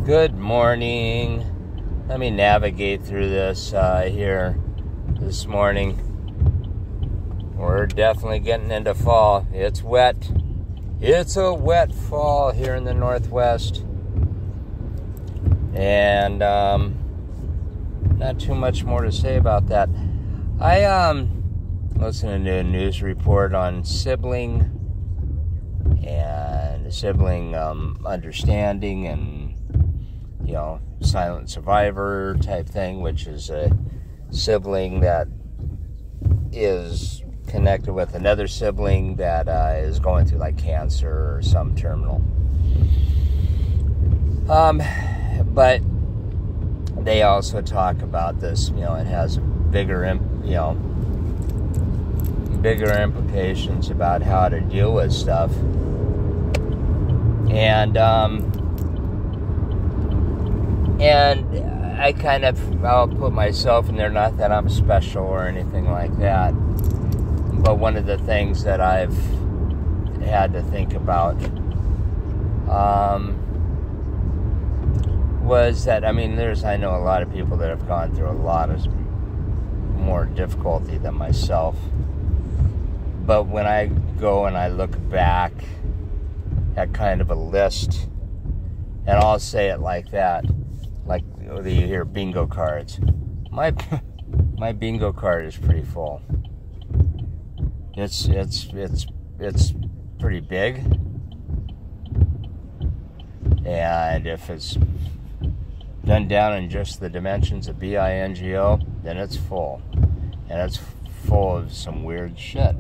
Good morning. Let me navigate through this here this morning. We're definitely getting into fall. It's wet. It's a wet fall here in the Northwest. And not too much more to say about that. I listened to a news report on sibling understanding and silent survivor type thing, which is a sibling that is connected with another sibling that is going through like cancer or some terminal. But they also talk about this, it has bigger implications about how to deal with stuff. And I I'll put myself in there, not that I'm special or anything like that, but one of the things that I've had to think about was that, I know a lot of people that have gone through a lot of more difficulty than myself, but when I go and I look back at kind of a list, and I'll say it like that, like you hear bingo cards. My bingo card is pretty full. It's pretty big, and if it's done down in just the dimensions of BINGO, then it's full, and it's full of some weird shit.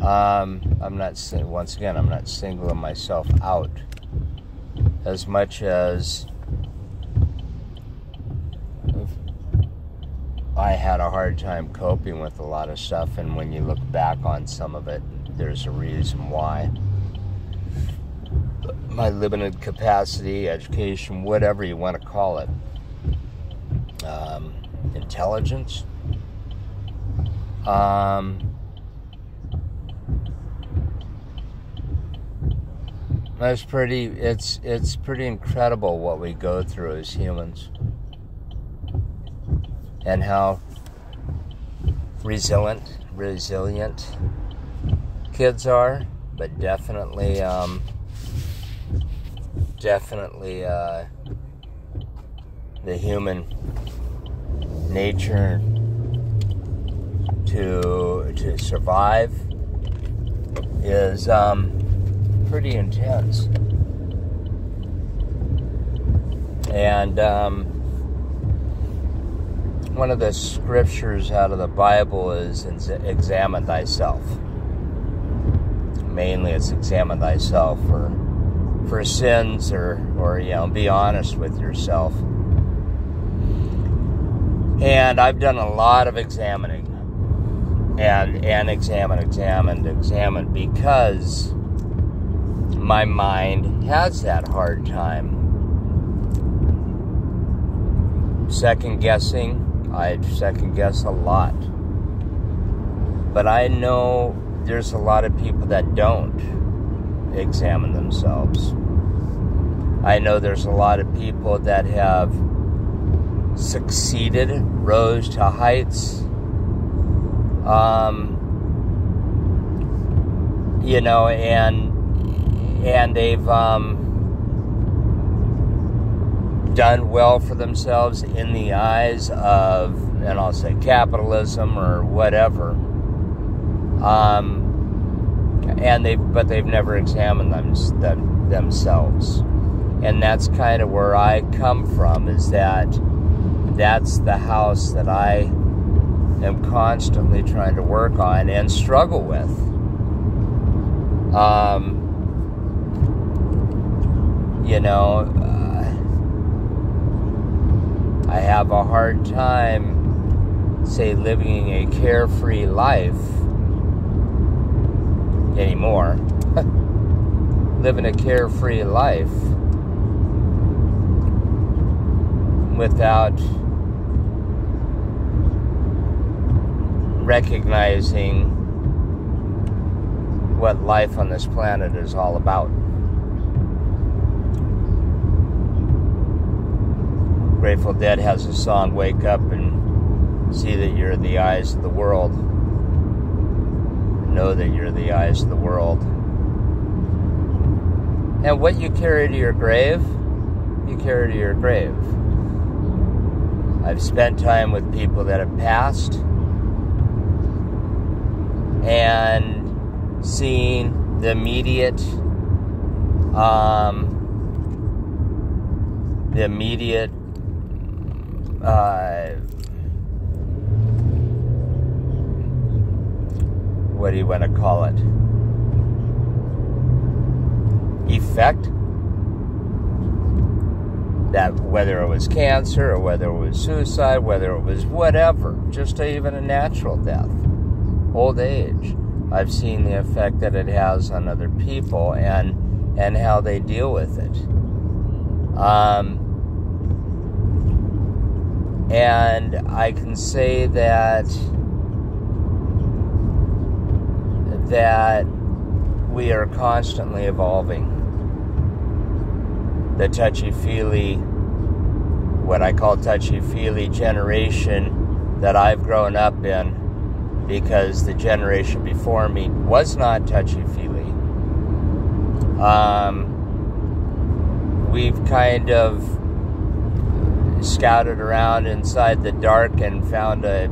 I'm not singling myself out as much as I had a hard time coping with a lot of stuff, and when you look back on some of it, there's a reason why. My limited capacity, education, whatever you want to call it, intelligence, it's pretty incredible what we go through as humans, and how resilient kids are, but definitely the human nature to survive is pretty intense. And one of the scriptures out of the Bible is examine thyself. Mainly it's examine thyself for sins or be honest with yourself. And I've done a lot of examining and examined because my mind has that hard time second guessing. I second guess a lot, but I know there's a lot of people that don't examine themselves. I know there's a lot of people that have succeeded, rose to heights, and they've done well for themselves in the eyes of, and I'll say capitalism or whatever, but they've never examined themselves, and that's kind of where I come from. Is that's the house that I am constantly trying to work on and struggle with. I have a hard time, say, living a carefree life anymore. Living a carefree life without recognizing what life on this planet is all about. Grateful Dead has a song, Wake Up and See That You're the Eyes of the World. Know that you're the eyes of the world. And what you carry to your grave, you carry to your grave. I've spent time with people that have passed and seen the immediate what do you want to call it? Effect. That whether it was cancer or whether it was suicide, whether it was whatever, just even a natural death, old age, I've seen the effect that it has on other people and how they deal with it. And I can say that we are constantly evolving. The touchy-feely, what I call touchy-feely generation that I've grown up in, because the generation before me was not touchy-feely. We've kind of scouted around inside the dark and found a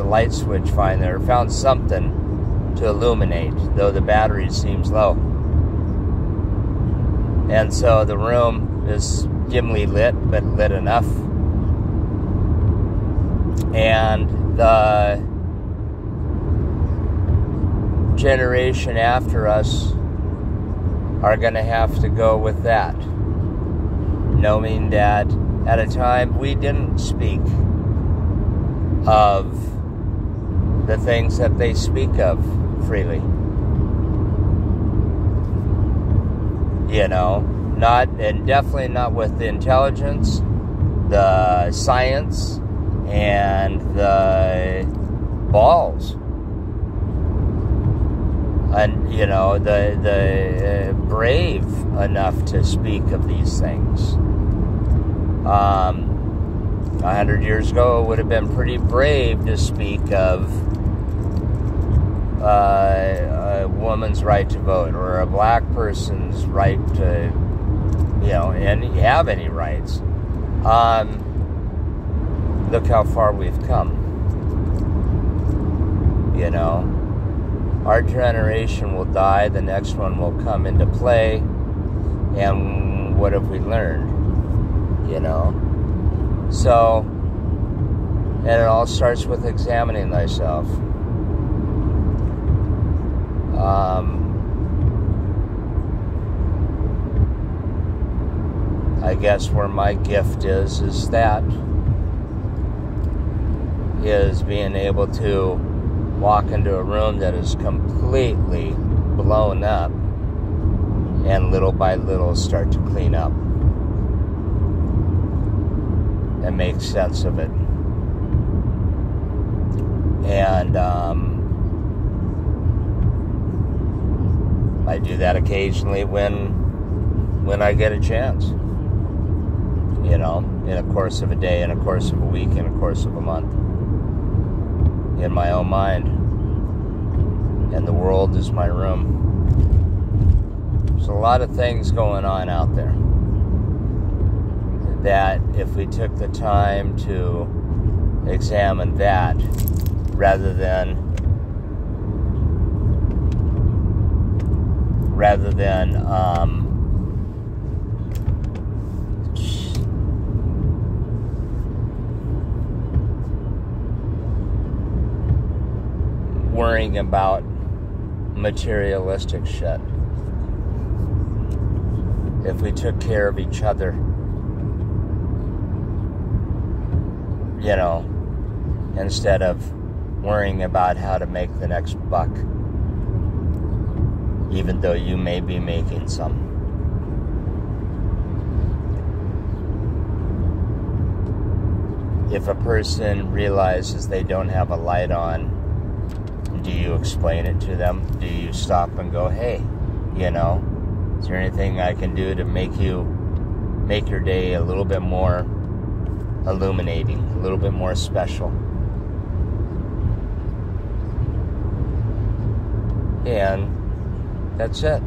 light switch fine there, found something to illuminate, though the battery seems low. And so the room is dimly lit, but lit enough. And the generation after us are going to have to go with that, knowing that at a time we didn't speak of the things that they speak of freely. You know, definitely not with the intelligence, the science, and the balls. And, you know, the brave enough to speak of these things. 100 years ago, it would have been pretty brave to speak of a woman's right to vote, or a black person's right to, you know, and have any rights. Look how far we've come. You know, our generation will die, the next one will come into play, and what have we learned? You know? So, and it all starts with examining thyself. I guess where my gift is being able to walk into a room that is completely blown up and little by little start to clean up and make sense of it. And I do that occasionally when I get a chance. You know, in a course of a day, in a course of a week, in a course of a month. In my own mind. And the world is my room. There's a lot of things going on out there that if we took the time to examine that rather than worrying about materialistic shit. If we took care of each other, you know, instead of worrying about how to make the next buck, even though you may be making some. If a person realizes they don't have a light on, do you explain it to them? Do you stop and go, hey, you know, is there anything I can do to make your day a little bit more illuminating, a little bit more special. And that's it.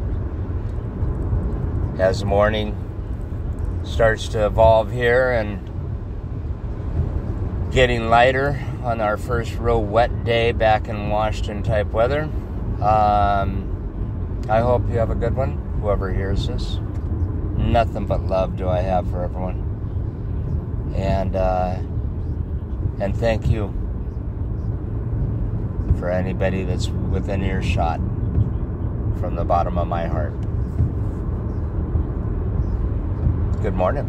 As the morning starts to evolve here and getting lighter on our first real wet day back in Washington type weather, I hope you have a good one, whoever hears this. Nothing but love do I have for everyone. And thank you for anybody that's within earshot from the bottom of my heart. Good morning.